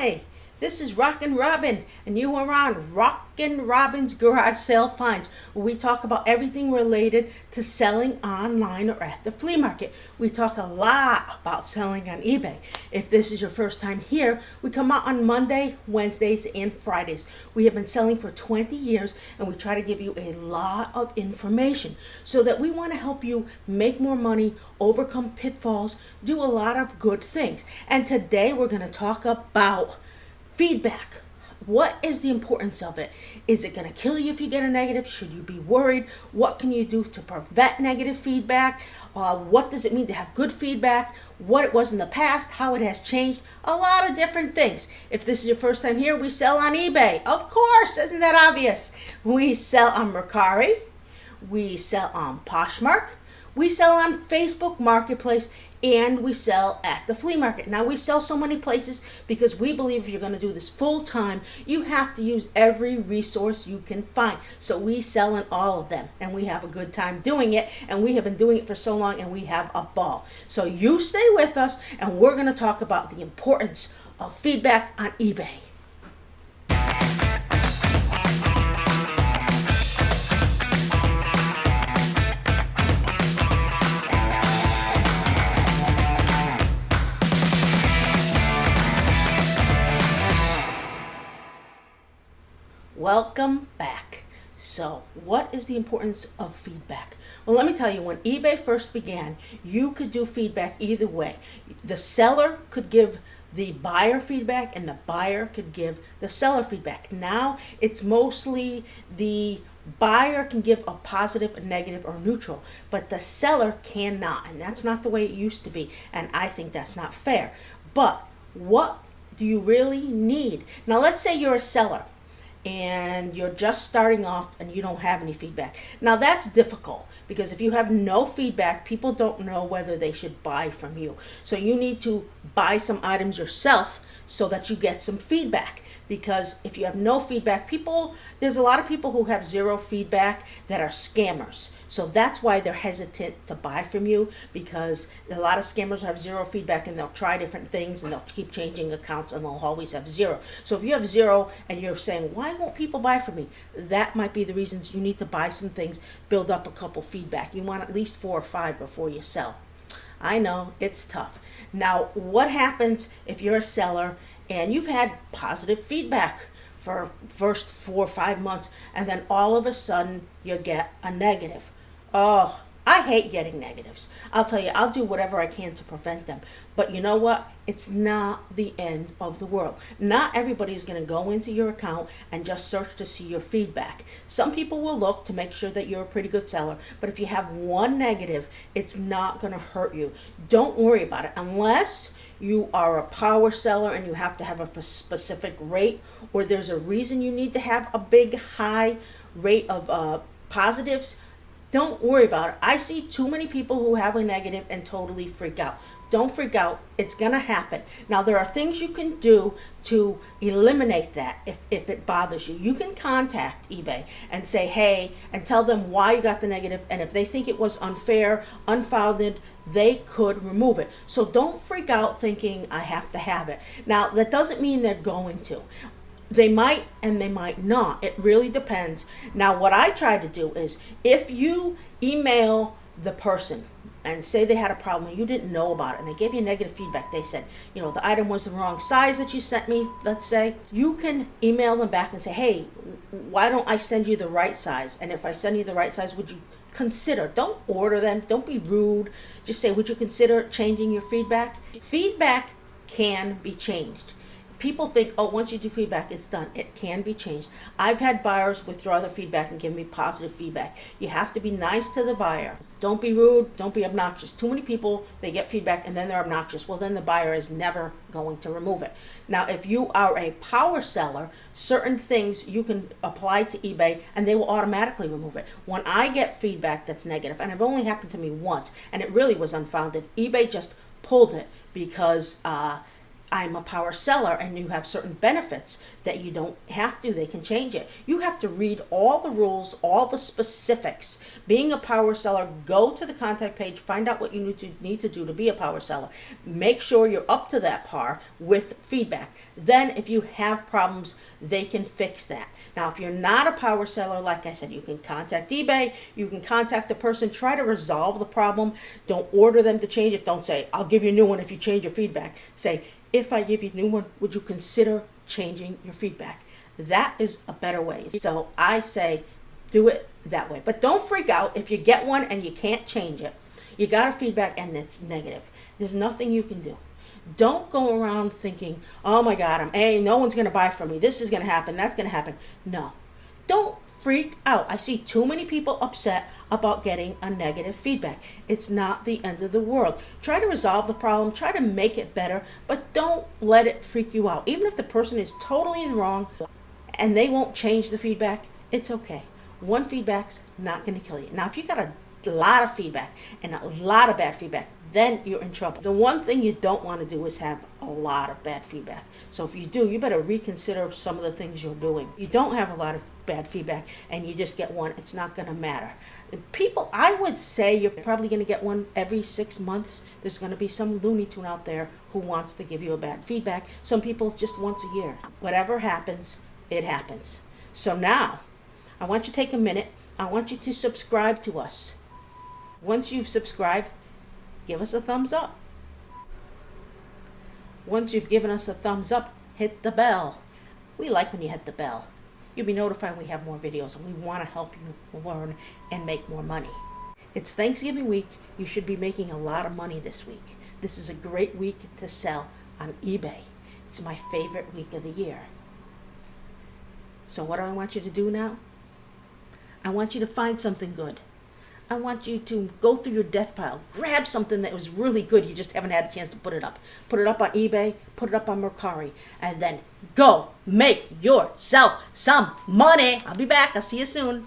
Hi, this is RockinRobin, and you are on RockinRobin's Garage Sale Finds, where we talk about everything related to selling online or at the flea market. We talk a lot about selling on eBay. If this is your first time here, we come out on Monday, Wednesdays, and Fridays. We have been selling for 20 years, and we try to give you a lot of information so that we want to help you make more money, overcome pitfalls, do a lot of good things. And today we're going to talk about feedback. What is the importance of it? Is it going to kill you if you get a negative? Should you be worried? What can you do to prevent negative feedback? What does it mean to have good feedback? What it was in the past, how it has changed, a lot of different things. If this is your first time here, we sell on eBay. Of course, isn't that obvious? We sell on Mercari. We sell on Poshmark. We sell on Facebook Marketplace, and we sell at the flea market. Now, we sell so many places because we believe if you're going to do this full time, you have to use every resource you can find. So we sell in all of them, and we have a good time doing it, and we have been doing it for so long, and we have a ball. So you stay with us, and we're going to talk about the importance of feedback on eBay. Welcome back. So, what is the importance of feedback? Well, let me tell you, when eBay first began, you could do feedback either way. The seller could give the buyer feedback, and the buyer could give the seller feedback. Now, it's mostly the buyer can give a positive, a negative, or neutral, but the seller cannot, and that's not the way it used to be, and I think that's not fair. But what do you really need? Now, let's say you're a seller and you're just starting off and you don't have any feedback. Now that's difficult because if you have no feedback, people don't know whether they should buy from you. So you need to buy some items yourself so that you get some feedback. Because if you have no feedback, there's a lot of people who have zero feedback that are scammers. So that's why they're hesitant to buy from you, because a lot of scammers have zero feedback and they'll try different things and they'll keep changing accounts and they'll always have zero. So if you have zero and you're saying, why won't people buy from me? That might be the reasons you need to buy some things, build up a couple feedback. You want at least 4 or 5 before you sell. I know, it's tough. Now, what happens if you're a seller and you've had positive feedback for first 4 or 5 months, and then all of a sudden you get a negative? Oh, I hate getting negatives. I'll tell you, I'll do whatever I can to prevent them. But you know what? It's not the end of the world. Not everybody's going to go into your account and just search to see your feedback. Some people will look to make sure that you're a pretty good seller. But if you have one negative, it's not going to hurt you. Don't worry about it unless you are a power seller and you have to have a specific rate, or there's a reason you need to have a big high rate of positives. Don't worry about it. I see too many people who have a negative and totally freak out. Don't freak out. It's going to happen. Now, there are things you can do to eliminate that if it bothers you. You can contact eBay and say, hey, and tell them why you got the negative. And if they think it was unfair, unfounded, they could remove it. So don't freak out thinking I have to have it. Now, that doesn't mean they're going to. They might and they might not. It really depends. Now, what I try to do is if you email the person and say they had a problem and you didn't know about it and they gave you negative feedback, they said, the item was the wrong size that you sent me, let's say, you can email them back and say, hey, why don't I send you the right size? And if I send you the right size, would you consider? Don't order them. Don't be rude. Just say, would you consider changing your feedback? Feedback can be changed. People think, oh, once you do feedback, it's done. It can be changed. I've had buyers withdraw their feedback and give me positive feedback. You have to be nice to the buyer. Don't be rude. Don't be obnoxious. Too many people, they get feedback and then they're obnoxious. Well, then the buyer is never going to remove it. Now, if you are a power seller, certain things you can apply to eBay and they will automatically remove it. When I get feedback that's negative, and it only happened to me once, and it really was unfounded, eBay just pulled it because I'm a power seller and you have certain benefits that you don't have to, they can change it. You have to read all the rules, all the specifics. Being a power seller, go to the contact page, find out what you need to do to be a power seller. Make sure you're up to that par with feedback. Then if you have problems, they can fix that. Now, if you're not a power seller, like I said, you can contact eBay, you can contact the person, try to resolve the problem. Don't order them to change it. Don't say, I'll give you a new one if you change your feedback. Say, if I give you a new one, would you consider changing your feedback? That is a better way. So I say, do it that way. But don't freak out if you get one and you can't change it. You got a feedback and it's negative. There's nothing you can do. Don't go around thinking, oh my God, no one's going to buy from me. This is going to happen. That's going to happen. No, don't freak out. I see too many people upset about getting a negative feedback. It's not the end of the world. Try to resolve the problem. Try to make it better, but don't let it freak you out. Even if the person is totally in the wrong and they won't change the feedback, it's okay. One feedback's not going to kill you. Now, if you got a lot of feedback and a lot of bad feedback, then you're in trouble. The one thing you don't want to do is have a lot of bad feedback. So if you do, you better reconsider some of the things you're doing. You don't have a lot of bad feedback and you just get one, it's not going to matter. People, I would say you're probably going to get one every 6 months. There's going to be some Looney Tune out there who wants to give you a bad feedback. Some people just once a year. Whatever happens, it happens. So now, I want you to take a minute. I want you to subscribe to us. Once you've subscribed, give us a thumbs up. Once you've given us a thumbs up, hit the bell. We like when you hit the bell. You'll be notified when we have more videos, and we want to help you learn and make more money. It's Thanksgiving week. You should be making a lot of money this week. This is a great week to sell on eBay. It's my favorite week of the year. So what do I want you to do now? I want you to find something good. I want you to go through your death pile, grab something that was really good, you just haven't had a chance to put it up. Put it up on eBay, put it up on Mercari, and then go make yourself some money. I'll be back. I'll see you soon.